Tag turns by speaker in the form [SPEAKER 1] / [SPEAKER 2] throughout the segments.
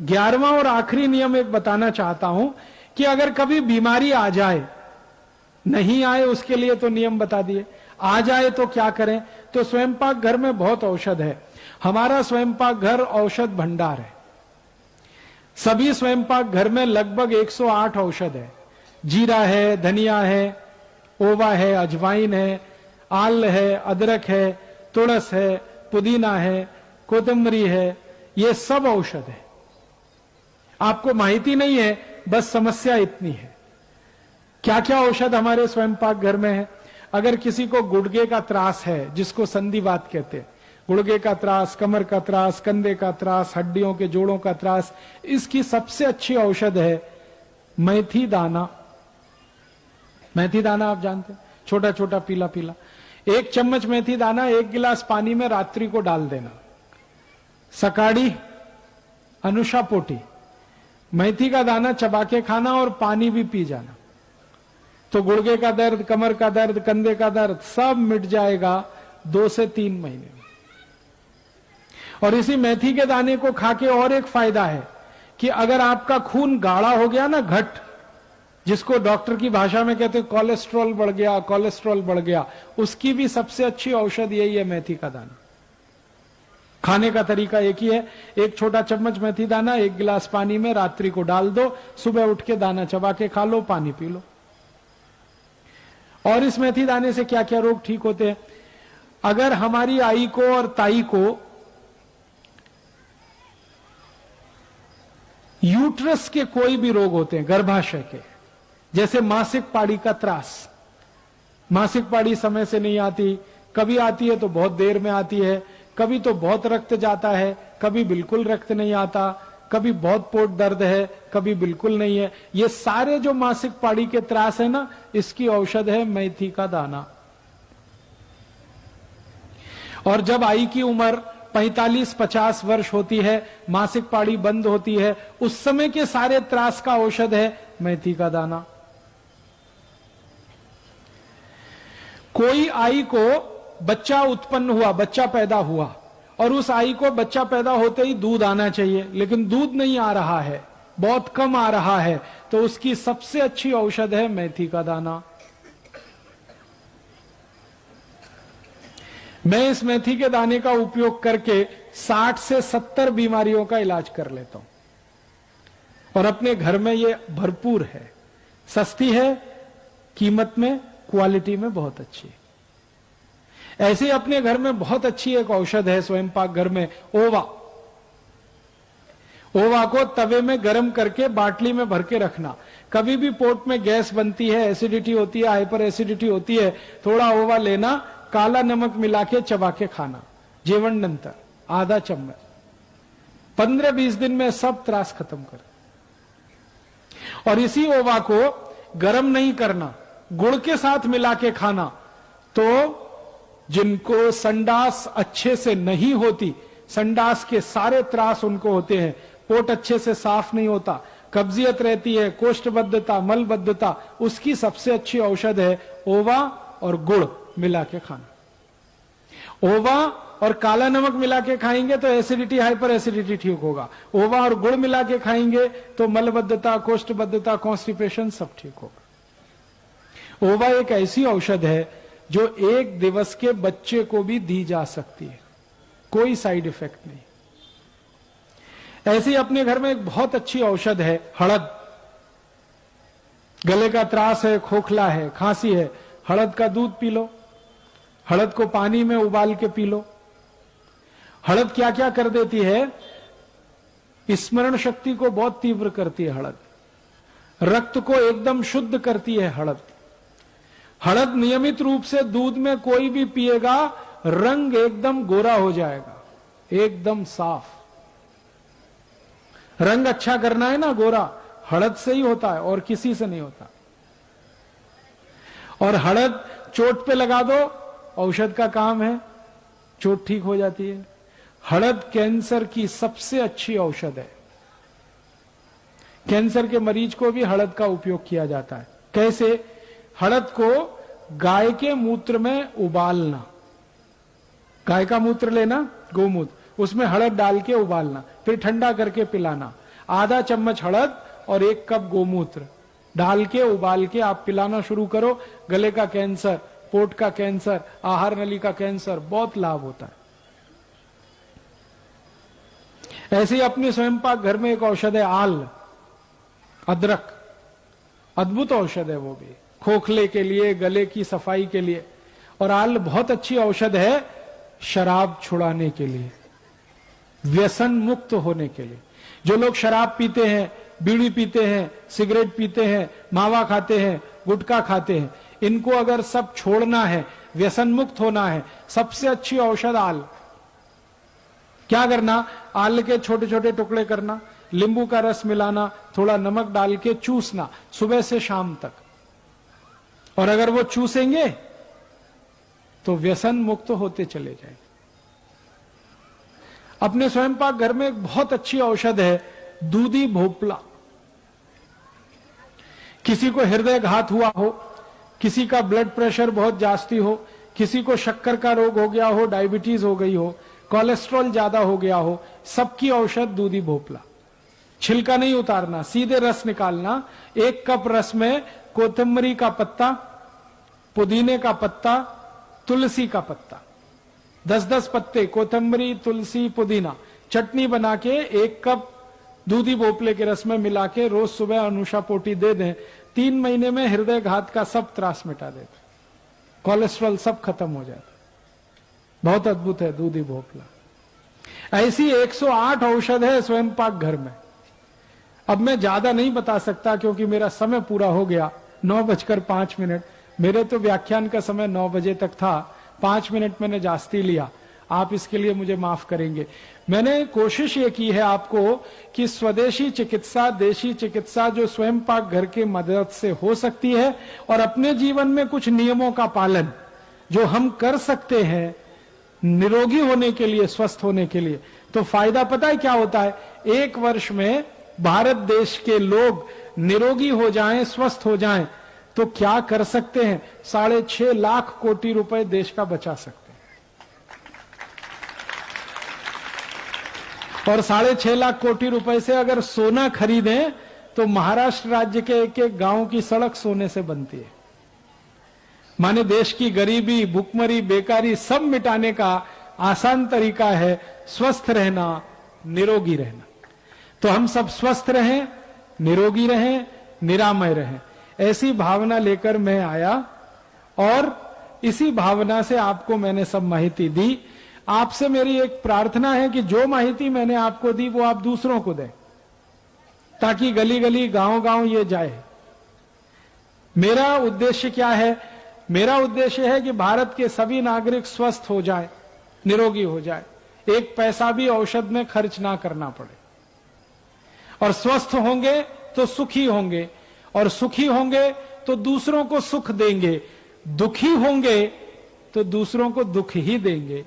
[SPEAKER 1] 11वां और आखिरी नियम एक बताना चाहता हूं कि अगर कभी बीमारी आ जाए, नहीं आए उसके लिए तो नियम बता दिए, आ जाए तो क्या करें। तो स्वयंपाक घर में बहुत औषध है। हमारा स्वयंपाक घर औषध भंडार है। सभी स्वयंपाक घर में लगभग 108 औषध है। जीरा है, धनिया है, ओवा है, अजवाइन है, आल है, अदरक है, तुलस है, पुदीना है, कोतंबरी है, ये सब औषध है। आपको माहिती नहीं है, बस समस्या इतनी है। क्या क्या औषध हमारे स्वयंपाक घर में है। अगर किसी को गुर्दे का त्रास है, जिसको संधिवात कहते हैं, गुर्दे का त्रास, कमर का त्रास, कंधे का त्रास, हड्डियों के जोड़ों का त्रास, इसकी सबसे अच्छी औषध है मेथी दाना। मेथी दाना आप जानते हैं, छोटा छोटा पीला पीला। 1 चम्मच मेथी दाना 1 गिलास पानी में रात्रि को डाल देना। सकाड़ी अनुषा पोटी मेथी का दाना चबा के खाना और पानी भी पी जाना, तो गुर्दे का दर्द, कमर का दर्द, कंधे का दर्द सब मिट जाएगा 2 से 3 महीने में। और इसी मेथी के दाने को खा के और एक फायदा है कि अगर आपका खून गाढ़ा हो गया ना, घट, जिसको डॉक्टर की भाषा में कहते हैं कोलेस्ट्रॉल बढ़ गया, कोलेस्ट्रॉल बढ़ गया, उसकी भी सबसे अच्छी औषध यही है मेथी का दाना। खाने का तरीका एक ही है, 1 छोटा चम्मच मेथी दाना 1 गिलास पानी में रात्रि को डाल दो, सुबह उठ के दाना चबा के खा लो, पानी पी लो। और इस मेथी दाने से क्या क्या रोग ठीक होते हैं। अगर हमारी आई को और ताई को यूट्रस के कोई भी रोग होते हैं, गर्भाशय के, जैसे मासिक पाड़ी का त्रास, मासिक पाड़ी समय से नहीं आती, कभी आती है तो बहुत देर में आती है, कभी तो बहुत रक्त जाता है, कभी बिल्कुल रक्त नहीं आता, कभी बहुत पोट दर्द है, कभी बिल्कुल नहीं है, ये सारे जो मासिक पाड़ी के त्रास है ना, इसकी औषध है मेथी का दाना। और जब आई की उम्र 45-50 वर्ष होती है, मासिक पाड़ी बंद होती है, उस समय के सारे त्रास का औषध है मेथी का दाना। कोई आई को बच्चा उत्पन्न हुआ, बच्चा पैदा हुआ, और उस आई को बच्चा पैदा होते ही दूध आना चाहिए, लेकिन दूध नहीं आ रहा है, बहुत कम आ रहा है, तो उसकी सबसे अच्छी औषध है मेथी का दाना। मैं इस मेथी के दाने का उपयोग करके 60 से 70 बीमारियों का इलाज कर लेता हूं, और अपने घर में ये भरपूर है, सस्ती है, कीमत में, क्वालिटी में बहुत अच्छी है। ऐसे अपने घर में बहुत अच्छी एक औषध है स्वयंपाक घर में, ओवा। ओवा को तवे में गर्म करके बाटली में भर के रखना। कभी भी पोट में गैस बनती है, एसिडिटी होती है, हाइपर एसिडिटी होती है, थोड़ा ओवा लेना, काला नमक मिला के चबा के खाना, जेवण नंतर आधा चम्मच, 15-20 दिन में सब त्रास खत्म कर। और इसी ओवा को गर्म नहीं करना, गुड़ के साथ मिला के खाना। तो जिनको संडास अच्छे से नहीं होती, संडास के सारे त्रास उनको होते हैं, पोट अच्छे से साफ नहीं होता, कब्जियत रहती है, कोष्ठबद्धता, मलबद्धता, उसकी सबसे अच्छी औषध है ओवा और गुड़ मिला के खाना। ओवा और काला नमक मिला के खाएंगे तो एसिडिटी, हाइपर एसिडिटी ठीक होगा। ओवा और गुड़ मिला के खाएंगे तो मलबद्धता, कोष्ठबद्धता, कॉन्स्टिपेशन सब ठीक होगा। ओवा एक ऐसी औषध है जो 1 दिवस के बच्चे को भी दी जा सकती है, कोई साइड इफेक्ट नहीं। ऐसे ही अपने घर में एक बहुत अच्छी औषध है हड़द। गले का त्रास है, खोखला है, खांसी है, हड़द का दूध पी लो, हड़द को पानी में उबाल के पी लो। हड़द क्या क्या कर देती है, स्मरण शक्ति को बहुत तीव्र करती है हड़द, रक्त को एकदम शुद्ध करती है हड़द। हड़द नियमित रूप से दूध में कोई भी पिएगा, रंग एकदम गोरा हो जाएगा, एकदम साफ। रंग अच्छा करना है ना, गोरा हड़द से ही होता है और किसी से नहीं होता। और हड़द चोट पे लगा दो, औषध का काम है, चोट ठीक हो जाती है। हड़द कैंसर की सबसे अच्छी औषध है। कैंसर के मरीज को भी हड़द का उपयोग किया जाता है। कैसे? हड़द को गाय के मूत्र में उबालना, गाय का मूत्र लेना, गोमूत्र, उसमें हड़द डाल के उबालना, फिर ठंडा करके पिलाना। आधा चम्मच हळद और 1 कप गोमूत्र डाल के उबाल के आप पिलाना शुरू करो। गले का कैंसर, पोट का कैंसर, आहार नली का कैंसर, बहुत लाभ होता है। ऐसे ही अपनी स्वयं पाक घर में एक औषध है आल, अदरक, अद्भुत औषध है वो भी, खोखले के लिए, गले की सफाई के लिए। और आल बहुत अच्छी औषध है शराब छुड़ाने के लिए, व्यसन मुक्त होने के लिए। जो लोग शराब पीते हैं, बीड़ी पीते हैं, सिगरेट पीते हैं, मावा खाते हैं, गुटखा खाते हैं, इनको अगर सब छोड़ना है, व्यसन मुक्त होना है, सबसे अच्छी औषध आल। क्या करना, आल के छोटे छोटे टुकड़े करना, नींबू का रस मिलाना, थोड़ा नमक डाल के चूसना सुबह से शाम तक। और अगर वो चूसेंगे तो व्यसन मुक्त होते चले जाए। अपने स्वयं पाक घर में एक बहुत अच्छी औषध है दूधी भोपला। किसी को हृदय घात हुआ हो, किसी का ब्लड प्रेशर बहुत जास्ती हो, किसी को शक्कर का रोग हो गया हो, डायबिटीज हो गई हो, कोलेस्ट्रॉल ज्यादा हो गया हो, सबकी औषध दूधी भोपला। छिलका नहीं उतारना, सीधे रस निकालना। 1 कप रस में कोतंबरी का पत्ता, पुदीने का पत्ता, तुलसी का पत्ता, 10-10 पत्ते, कोतंबरी, तुलसी, पुदीना, चटनी बना के 1 कप दूधी भोपले के रस में मिला के रोज सुबह अनुषा पोटी दे दें। 3 महीने में हृदय घात का सब त्रास मिटा देता, कोलेस्ट्रॉल सब खत्म हो जाता। बहुत अद्भुत है दूधी भोपला। ऐसी 108 औषध है स्वयं पाक घर में। अब मैं ज्यादा नहीं बता सकता क्योंकि मेरा समय पूरा हो गया, 9:05। मेरे तो व्याख्यान का समय 9 बजे तक था, 5 मिनट मैंने जास्ती लिया, आप इसके लिए मुझे माफ करेंगे। मैंने कोशिश ये की है आपको कि स्वदेशी चिकित्सा, देशी चिकित्सा जो स्वयं पाक घर के मदद से हो सकती है, और अपने जीवन में कुछ नियमों का पालन जो हम कर सकते हैं निरोगी होने के लिए, स्वस्थ होने के लिए, तो फायदा पता है क्या होता है? 1 वर्ष में भारत देश के लोग निरोगी हो जाएं, स्वस्थ हो जाएं, तो क्या कर सकते हैं? 6.5 लाख कोटि रुपए देश का बचा सकते हैं। और 6.5 लाख कोटि रुपए से अगर सोना खरीदें तो महाराष्ट्र राज्य के एक गांव की सड़क सोने से बनती है। माने देश की गरीबी, भुखमरी, बेकारी सब मिटाने का आसान तरीका है स्वस्थ रहना, निरोगी रहना। तो हम सब स्वस्थ रहें, निरोगी रहें, निरामय रहें, ऐसी भावना लेकर मैं आया और इसी भावना से आपको मैंने सब माहिती दी। आपसे मेरी एक प्रार्थना है कि जो माहिती मैंने आपको दी वो आप दूसरों को दें, ताकि गली गली, गांव गांव ये जाए। मेरा उद्देश्य क्या है? मेरा उद्देश्य है कि भारत के सभी नागरिक स्वस्थ हो जाए, निरोगी हो जाए, 1 पैसा भी औषध में खर्च ना करना पड़े। और स्वस्थ होंगे तो सुखी होंगे, और सुखी होंगे तो दूसरों को सुख देंगे, दुखी होंगे तो दूसरों को दुख ही देंगे।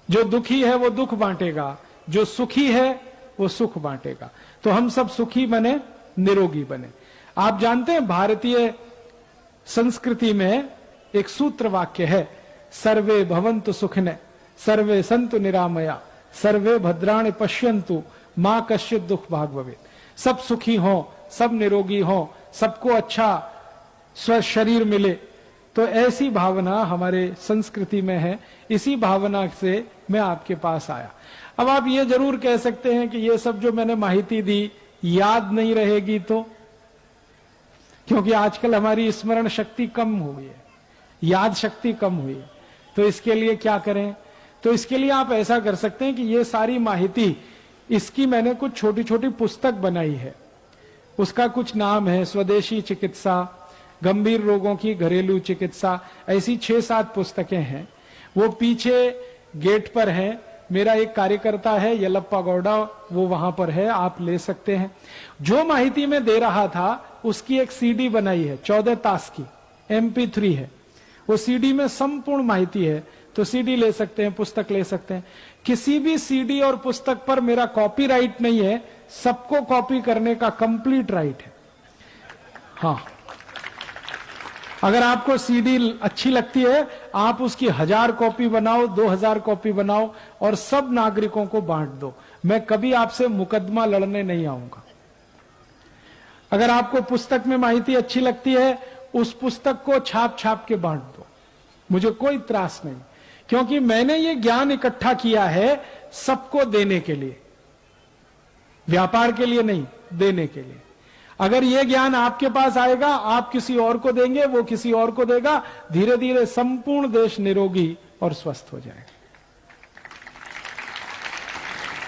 [SPEAKER 1] जो दुखी है वो दुख बांटेगा, जो सुखी है वो सुख बांटेगा। तो हम सब सुखी बने, निरोगी बने। आप जानते हैं भारतीय संस्कृति में एक सूत्र वाक्य है, सर्वे भवन्तु सुखिनः, सर्वे सन्तु निरामया, सर्वे भद्राणि पश्यन्तु, मां कश्चित् दुख भाग भवेत्। सब सुखी हों, सब निरोगी हों, सबको अच्छा स्वस्थ शरीर मिले। तो ऐसी भावना हमारे संस्कृति में है, इसी भावना से मैं आपके पास आया। अब आप ये जरूर कह सकते हैं कि ये सब जो मैंने माहिती दी याद नहीं रहेगी, तो क्योंकि आजकल हमारी स्मरण शक्ति कम हुई है, याद शक्ति कम हुई है, तो इसके लिए क्या करें? तो इसके लिए आप ऐसा कर सकते हैं कि ये सारी माहिती, इसकी मैंने कुछ छोटी छोटी पुस्तक बनाई है। उसका कुछ नाम है स्वदेशी चिकित्सा, गंभीर रोगों की घरेलू चिकित्सा, ऐसी 6-7 पुस्तकें हैं। वो पीछे गेट पर है। मेरा एक कार्यकर्ता है यलप्पा गौड़ा, वो वहां पर है, आप ले सकते हैं। जो माहिती मैं दे रहा था उसकी एक सीडी बनाई है, 14 तास की, MP3 है। वो सीडी में संपूर्ण माहिती है, तो सीडी ले सकते हैं, पुस्तक ले सकते हैं। किसी भी सीडी और पुस्तक पर मेरा कॉपीराइट नहीं है, सबको कॉपी करने का कंप्लीट राइट है। हाँ, अगर आपको सीडी अच्छी लगती है, आप उसकी 1000 कॉपी बनाओ, 2000 कॉपी बनाओ और सब नागरिकों को बांट दो। मैं कभी आपसे मुकदमा लड़ने नहीं आऊंगा। अगर आपको पुस्तक में माहिती अच्छी लगती है, उस पुस्तक को छाप छाप के बांट दो, मुझे कोई त्रास नहीं, क्योंकि मैंने ये ज्ञान इकट्ठा किया है सबको देने के लिए, व्यापार के लिए नहीं, देने के लिए। अगर ये ज्ञान आपके पास आएगा, आप किसी और को देंगे, वो किसी और को देगा, धीरे धीरे संपूर्ण देश निरोगी और स्वस्थ हो जाएगा।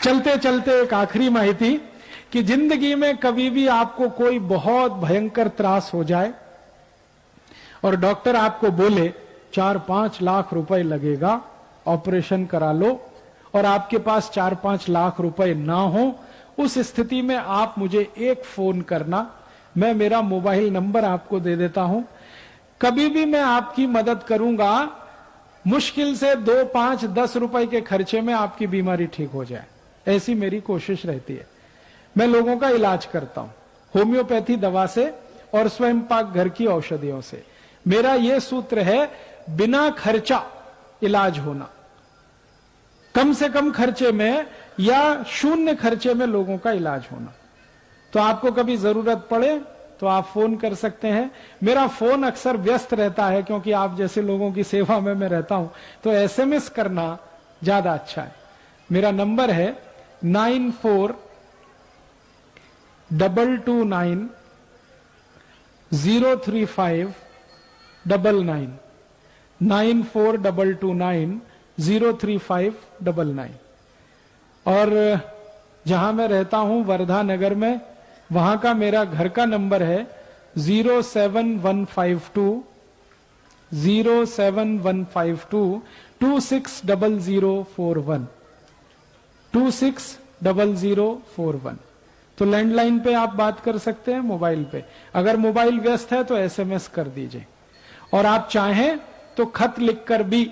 [SPEAKER 1] चलते चलते एक आखिरी माहिती कि जिंदगी में कभी भी आपको कोई बहुत भयंकर त्रास हो जाए और डॉक्टर आपको बोले 4-5 लाख रुपए लगेगा, ऑपरेशन करा लो, और आपके पास 4-5 लाख रुपए ना हो, उस स्थिति में आप मुझे एक फोन करना, मैं मेरा मोबाइल नंबर आपको दे देता हूं, कभी भी मैं आपकी मदद करूंगा। मुश्किल से 2, 5, 10 रुपए के खर्चे में आपकी बीमारी ठीक हो जाए, ऐसी मेरी कोशिश रहती है। मैं लोगों का इलाज करता हूं होम्योपैथी दवा से और स्वयं पाक घर की औषधियों से। मेरा यह सूत्र है, बिना खर्चा इलाज होना, कम से कम खर्चे में या शून्य खर्चे में लोगों का इलाज होना। तो आपको कभी जरूरत पड़े तो आप फोन कर सकते हैं। मेरा फोन अक्सर व्यस्त रहता है, क्योंकि आप जैसे लोगों की सेवा में मैं रहता हूं, तो एसएमएस करना ज्यादा अच्छा है। मेरा नंबर है 9422903599 9422903599। और जहां मैं रहता हूं वर्धा नगर में, वहां का मेरा घर का नंबर है 07152 260041। तो लैंडलाइन पे आप बात कर सकते हैं, मोबाइल पे। अगर मोबाइल व्यस्त है तो एसएमएस कर दीजिए, और आप चाहें तो खत लिखकर भी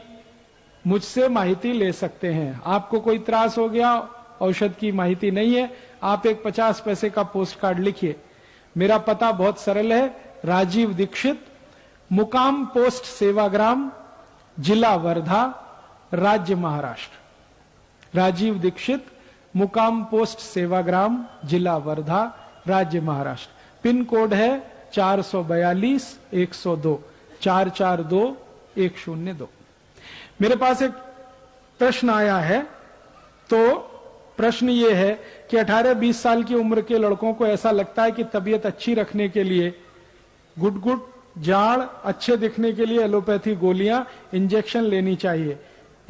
[SPEAKER 1] मुझसे माहिती ले सकते हैं। आपको कोई त्रास हो गया, औषध की माहिती नहीं है, आप एक 50 पैसे का पोस्ट कार्ड लिखिए। मेरा पता बहुत सरल है, राजीव दीक्षित, मुकाम पोस्ट सेवाग्राम, जिला वर्धा, राज्य महाराष्ट्र। राजीव दीक्षित, मुकाम पोस्ट सेवाग्राम, जिला वर्धा, राज्य महाराष्ट्र। पिन कोड है 442-102 442-102। मेरे पास एक प्रश्न आया है, तो प्रश्न ये है कि 18-20 साल की उम्र के लड़कों को ऐसा लगता है कि तबीयत अच्छी रखने के लिए गुट-गुट, जाड़, अच्छे दिखने के लिए एलोपैथी गोलियां, इंजेक्शन लेनी चाहिए,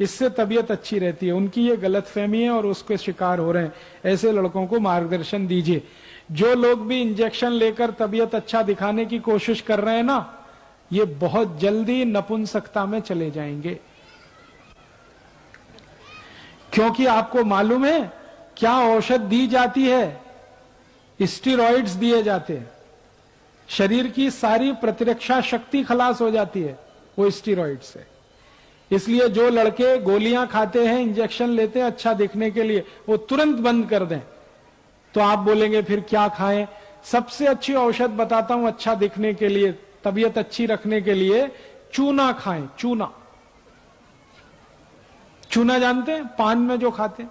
[SPEAKER 1] इससे तबीयत अच्छी रहती है। उनकी ये गलतफहमी है और उसके शिकार हो रहे हैं। ऐसे लड़कों को मार्गदर्शन दीजिए। जो लोग भी इंजेक्शन लेकर तबीयत अच्छा दिखाने की कोशिश कर रहे हैं ना, ये बहुत जल्दी नपुंसकता में चले जाएंगे। क्योंकि आपको मालूम है क्या औषध दी जाती है? स्टीरॉइड्स दिए जाते हैं। शरीर की सारी प्रतिरक्षा शक्ति खलास हो जाती है वो स्टीरॉइड से। इसलिए जो लड़के गोलियां खाते हैं, इंजेक्शन लेते हैं अच्छा दिखने के लिए, वो तुरंत बंद कर दें। तो आप बोलेंगे फिर क्या खाएं? सबसे अच्छी औषध बताता हूं अच्छा दिखने के लिए, तबीयत अच्छी रखने के लिए, चूना खाएं। चूना, चूना जानते हैं? पान में जो खाते हैं।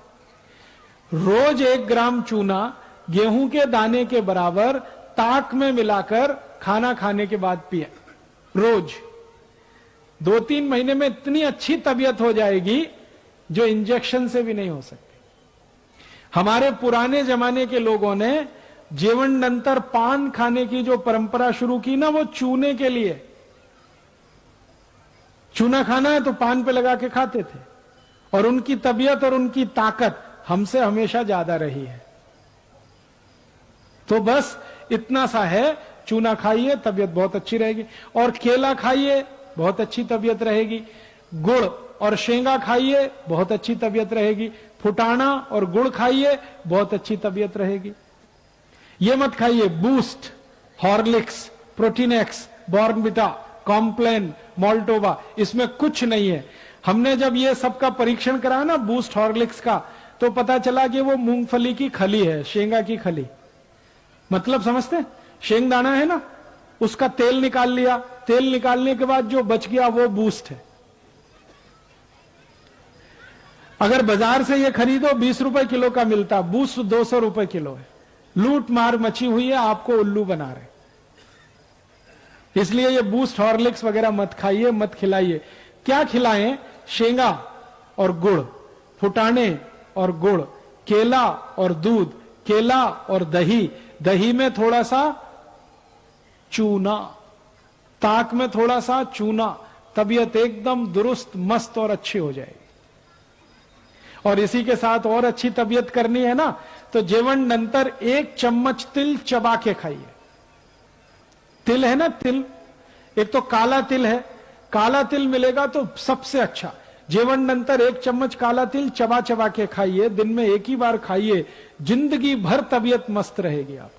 [SPEAKER 1] रोज 1 ग्राम चूना गेहूं के दाने के बराबर ताक में मिलाकर खाना खाने के बाद पिए रोज। 2-3 महीने में इतनी अच्छी तबीयत हो जाएगी जो इंजेक्शन से भी नहीं हो सकती। हमारे पुराने जमाने के लोगों ने जीवनांतर पान खाने की जो परंपरा शुरू की ना, वो चूने के लिए। चूना खाना है तो पान पे लगा के खाते थे, और उनकी तबीयत और उनकी ताकत हमसे हमेशा ज्यादा रही है। तो बस इतना सा है, चूना खाइए तबीयत बहुत अच्छी रहेगी, और केला खाइए बहुत अच्छी तबीयत रहेगी, गुड़ और शेंगा खाइए बहुत अच्छी तबीयत रहेगी, फुटाना और गुड़ खाइए बहुत अच्छी तबीयत रहेगी। ये मत खाइए Boost, Horlicks, Protinex, Bournvita, Complan, Maltova, इसमें कुछ नहीं है। हमने जब ये सबका परीक्षण कराया ना बूस्ट हॉर्लिक्स का, तो पता चला कि वो मूंगफली की खली है, शेंगा की खली। मतलब समझते हैं? शेंगदाना है ना, उसका तेल निकाल लिया, तेल निकालने के बाद जो बच गया वो बूस्ट है। अगर बाजार से ये खरीदो 20 रुपए किलो का मिलता, बूस्ट 200 रुपए किलो है। लूट मार मची हुई है, आपको उल्लू बना रहे। इसलिए ये बूस्ट हॉर्लिक्स वगैरह मत खाइए, मत खिलाइए। क्या खिलाएं? शेंगा और गुड़, फुटाने और गुड़, केला और दूध, केला और दही, दही में थोड़ा सा चूना, ताक में थोड़ा सा चूना, तबीयत एकदम दुरुस्त मस्त और अच्छी हो जाएगी। और इसी के साथ और अच्छी तबीयत करनी है ना, तो जेवण नंतर 1 चम्मच तिल चबा के खाइए। तिल है ना, तिल, एक तो काला तिल है, काला तिल मिलेगा तो सबसे अच्छा। जेवण नंतर 1 चम्मच काला तिल चबा चबा के खाइए, दिन में 1 ही बार खाइए, जिंदगी भर तबीयत मस्त रहेगी आप।